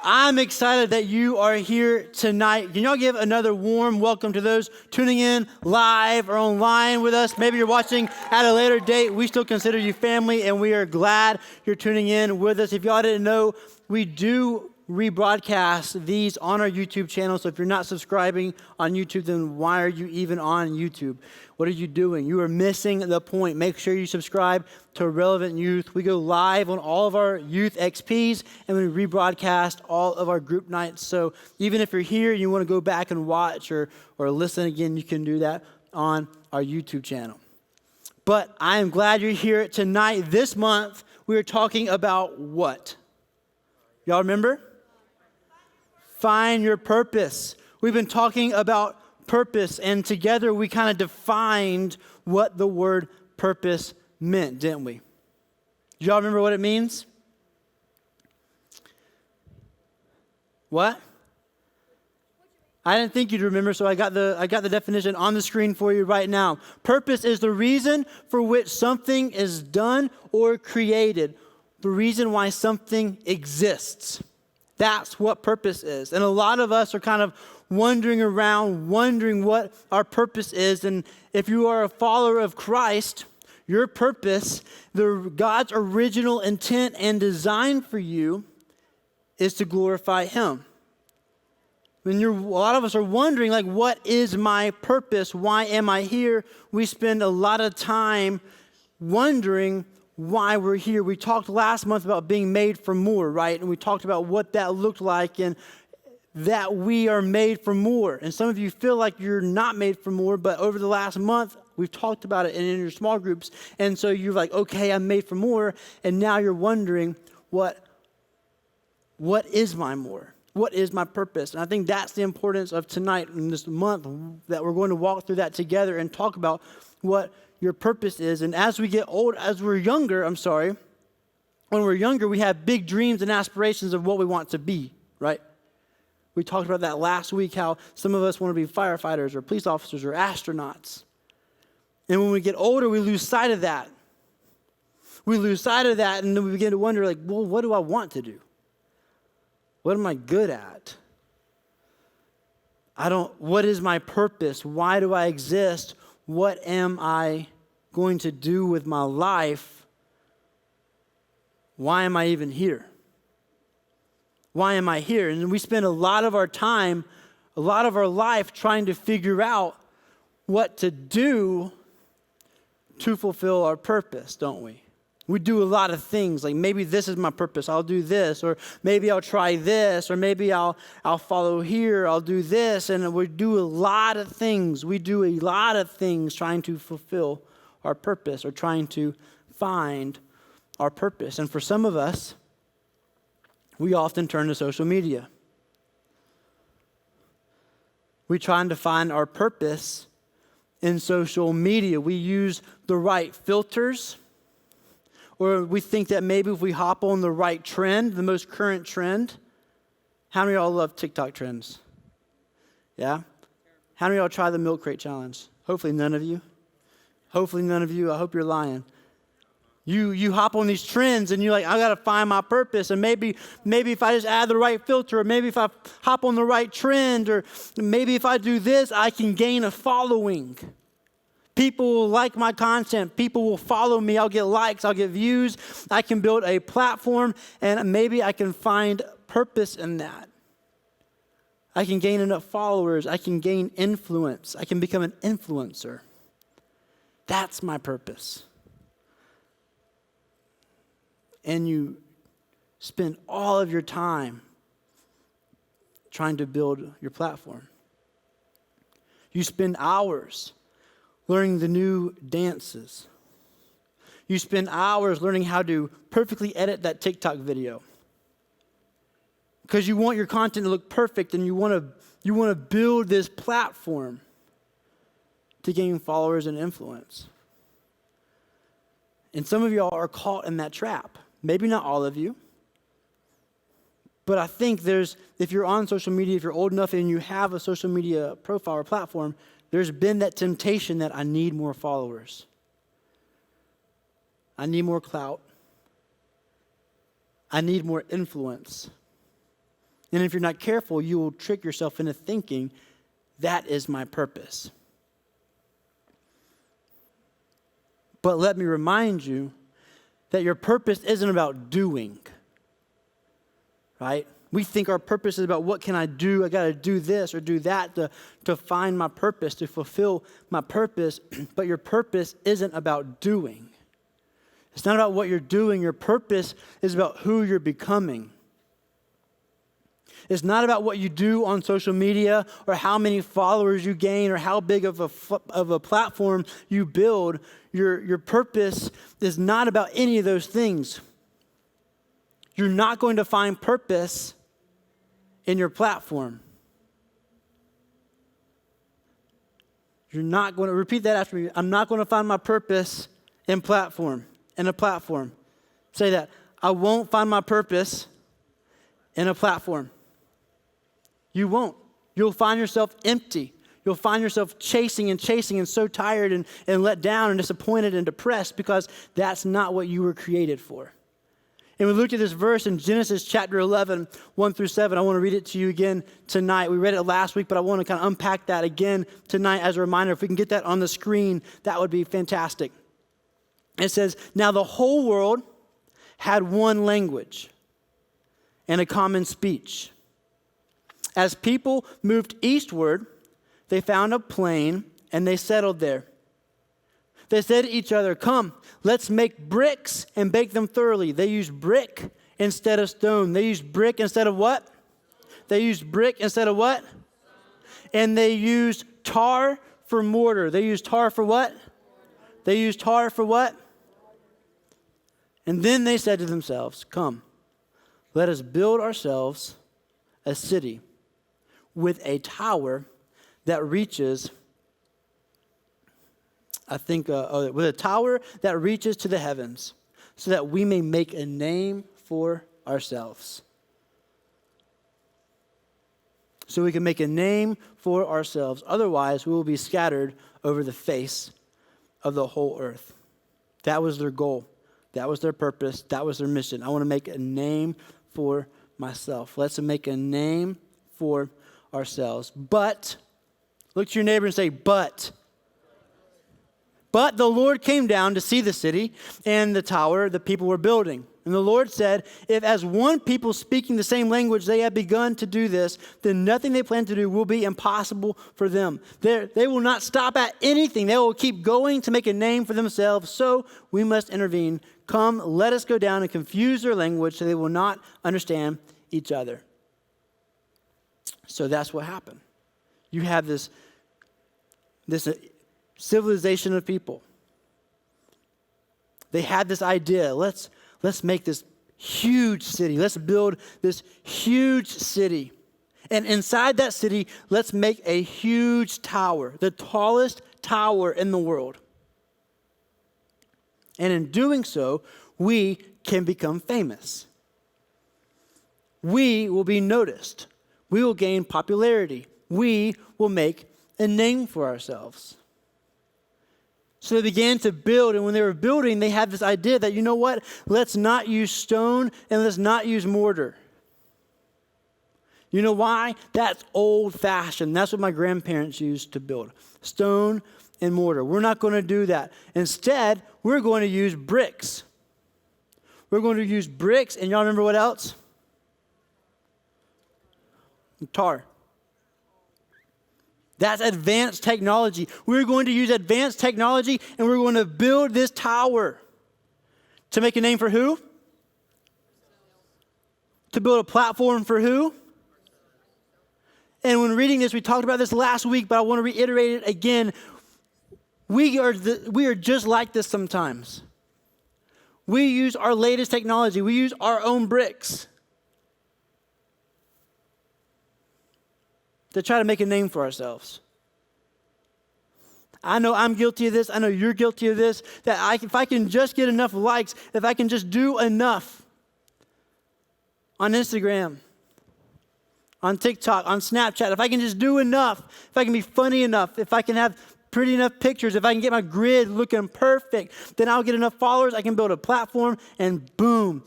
I'm excited that you are here tonight. Can y'all give another warm welcome to those tuning in live or online with us? Maybe you're watching at a later date. We still consider you family, and we are glad you're tuning in with us. If y'all didn't know, we do rebroadcast these on our YouTube channel. So if you're not subscribing on YouTube, then why are you even on YouTube? What are you doing? You are missing the point. Make sure you subscribe to Relevant Youth. We go live on all of our youth XPs, and we rebroadcast all of our group nights. So even if you're here and you want to go back and watch or listen again, you can do that on our YouTube channel. But I am glad you're here tonight. This month, we are talking about what? Y'all remember? Find your purpose. We've been talking about purpose, and together we kind of defined what the word purpose meant, didn't we? Do y'all remember what it means? What? I didn't think you'd remember, so I got the definition on the screen for you right now. Purpose is the reason for which something is done or created. The reason why something exists. That's what purpose is. And a lot of us are kind of wandering around, wondering what our purpose is. And if you are a follower of Christ, your purpose, God's original intent and design for you is to glorify Him. When a lot of us are wondering, like, what is my purpose? Why am I here? We spend a lot of time wondering why we're here. We talked last month about being made for more, right? And we talked about what that looked like and that we are made for more. And some of you feel like you're not made for more, but over the last month, we've talked about it in your small groups. And so you're like, okay, I'm made for more. And now you're wondering, what is my more? What is my purpose? And I think that's the importance of tonight in this month, that we're going to walk through that together and talk about what your purpose is. And as we get old, when we're younger, we have big dreams and aspirations of what we want to be, right? We talked about that last week, how some of us want to be firefighters or police officers or astronauts. And when we get older, we lose sight of that. We lose sight of that, and then we begin to wonder, like, well, what do I want to do? What am I good at? What is my purpose? Why do I exist? What am I going to do with my life? Why am I even here? Why am I here? And we spend a lot of our time, a lot of our life trying to figure out what to do to fulfill our purpose, don't we? We do a lot of things, like maybe this is my purpose, I'll do this, or maybe I'll try this, or maybe I'll follow here, I'll do this, and we do a lot of things. We do a lot of things trying to fulfill our purpose or trying to find our purpose. And for some of us, we often turn to social media. We're trying to find our purpose in social media. We use the right filters, or we think that maybe if we hop on the right trend, the most current trend. How many of y'all love TikTok trends? Yeah? How many of y'all try the milk crate challenge? Hopefully none of you. Hopefully none of you. I hope you're lying. You hop on these trends and you're like, I got to find my purpose. And maybe if I just add the right filter, or maybe if I hop on the right trend, or maybe if I do this, I can gain a following. People will like my content. People will follow me. I'll get likes. I'll get views. I can build a platform, and maybe I can find purpose in that. I can gain enough followers. I can gain influence. I can become an influencer. That's my purpose. And you spend all of your time trying to build your platform. You spend hours learning the new dances. You spend hours learning how to perfectly edit that TikTok video. Because you want your content to look perfect, and you want to build this platform to gain followers and influence. And some of y'all are caught in that trap. Maybe not all of you. But I think if you're on social media, if you're old enough and you have a social media profile or platform, there's been that temptation that I need more followers. I need more clout. I need more influence. And if you're not careful, you will trick yourself into thinking, that is my purpose. But let me remind you that your purpose isn't about doing, right? We think our purpose is about what can I do? I got to do this or do that to find my purpose, to fulfill my purpose. But your purpose isn't about doing. It's not about what you're doing. Your purpose is about who you're becoming. It's not about what you do on social media or how many followers you gain or how big of a platform you build. Your purpose is not about any of those things. You're not going to find purpose in your platform. You're not going to, repeat that after me. I'm not going to find my purpose in a platform. Say that. I won't find my purpose in a platform. You won't. You'll find yourself empty. You'll find yourself chasing and so tired and let down and disappointed and depressed because that's not what you were created for. And we looked at this verse in Genesis chapter 11, 1 through 7. I want to read it to you again tonight. We read it last week, but I want to kind of unpack that again tonight as a reminder. If we can get that on the screen, that would be fantastic. It says, now the whole world had one language and a common speech. As people moved eastward, they found a plain and they settled there. They said to each other, come, let's make bricks and bake them thoroughly. They used brick instead of stone. They used brick instead of what? They used brick instead of what? And they used tar for mortar. They used tar for what? They used tar for what? And then they said to themselves, come, let us build ourselves a city with a tower that reaches, with a tower that reaches to the heavens, so that we may make a name for ourselves. So we can make a name for ourselves. Otherwise, we will be scattered over the face of the whole earth. That was their goal. That was their purpose. That was their mission. I want to make a name for myself. Let's make a name for ourselves. But, look to your neighbor and say, but the Lord came down to see the city and the tower the people were building. And the Lord said, if as one people speaking the same language they have begun to do this, then nothing they plan to do will be impossible for them. They will not stop at anything. They will keep going to make a name for themselves. So we must intervene. Come, let us go down and confuse their language so they will not understand each other. So that's what happened. You have this civilization of people. They had this idea, let's make this huge city. Let's build this huge city. And inside that city, let's make a huge tower, the tallest tower in the world. And in doing so, we can become famous. We will be noticed. We will gain popularity. We will make a name for ourselves. So they began to build, and when they were building, they had this idea that, you know what? Let's not use stone and let's not use mortar. You know why? That's old-fashioned. That's what my grandparents used to build. Stone and mortar. We're not going to do that. Instead, we're going to use bricks. We're going to use bricks, and y'all remember what else? Tar. That's advanced technology. We're going to use advanced technology and we're going to build this tower. To make a name for who? To build a platform for who? And when reading this, we talked about this last week, but I want to reiterate it again. We are just like this sometimes. We use our latest technology. We use our own bricks to try to make a name for ourselves. I know I'm guilty of this. I know you're guilty of this. That if I can just get enough likes, if I can just do enough on Instagram, on TikTok, on Snapchat, if I can just do enough, if I can be funny enough, if I can have pretty enough pictures, if I can get my grid looking perfect, then I'll get enough followers, I can build a platform, and boom,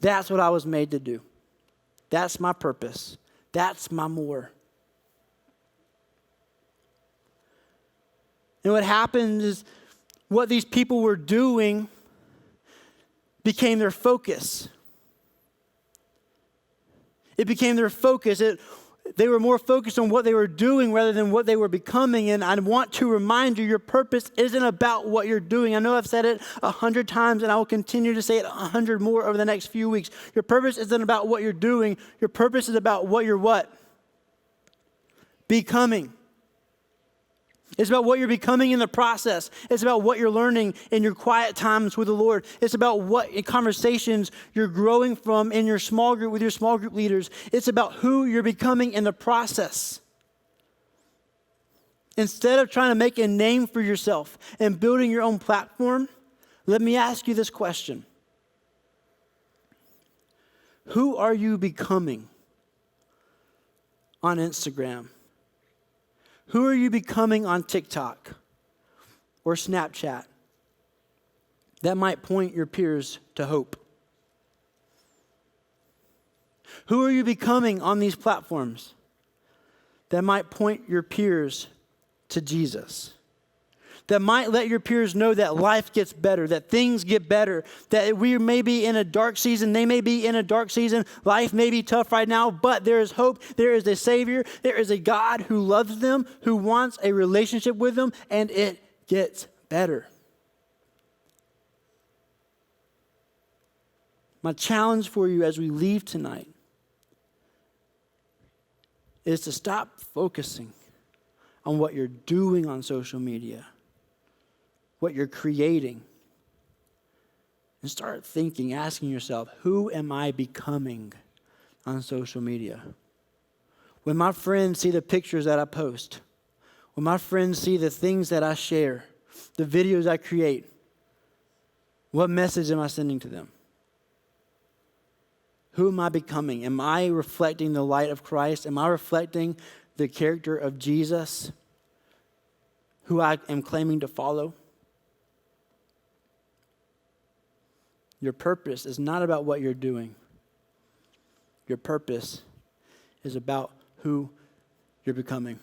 that's what I was made to do. That's my purpose. That's my more. And what happened is what these people were doing became their focus. It became their focus. They were more focused on what they were doing rather than what they were becoming. And I want to remind you, your purpose isn't about what you're doing. I know I've said it 100 times, and I will continue to say it 100 more over the next few weeks. Your purpose isn't about what you're doing. Your purpose is about what you're what? Becoming. It's about what you're becoming in the process. It's about what you're learning in your quiet times with the Lord. It's about what conversations you're growing from in your small group with your small group leaders. It's about who you're becoming in the process. Instead of trying to make a name for yourself and building your own platform, let me ask you this question. Who are you becoming on Instagram? Who are you becoming on TikTok or Snapchat that might point your peers to hope? Who are you becoming on these platforms that might point your peers to Jesus? That might let your peers know that life gets better, that things get better, that we may be in a dark season, they may be in a dark season, life may be tough right now, but there is hope, there is a Savior, there is a God who loves them, who wants a relationship with them, and it gets better. My challenge for you as we leave tonight is to stop focusing on what you're doing on social media, what you're creating, and start thinking, asking yourself, who am I becoming on social media? When my friends see the pictures that I post, when my friends see the things that I share, the videos I create, what message am I sending to them? Who am I becoming? Am I reflecting the light of Christ? Am I reflecting the character of Jesus, who I am claiming to follow? Your purpose is not about what you're doing. Your purpose is about who you're becoming.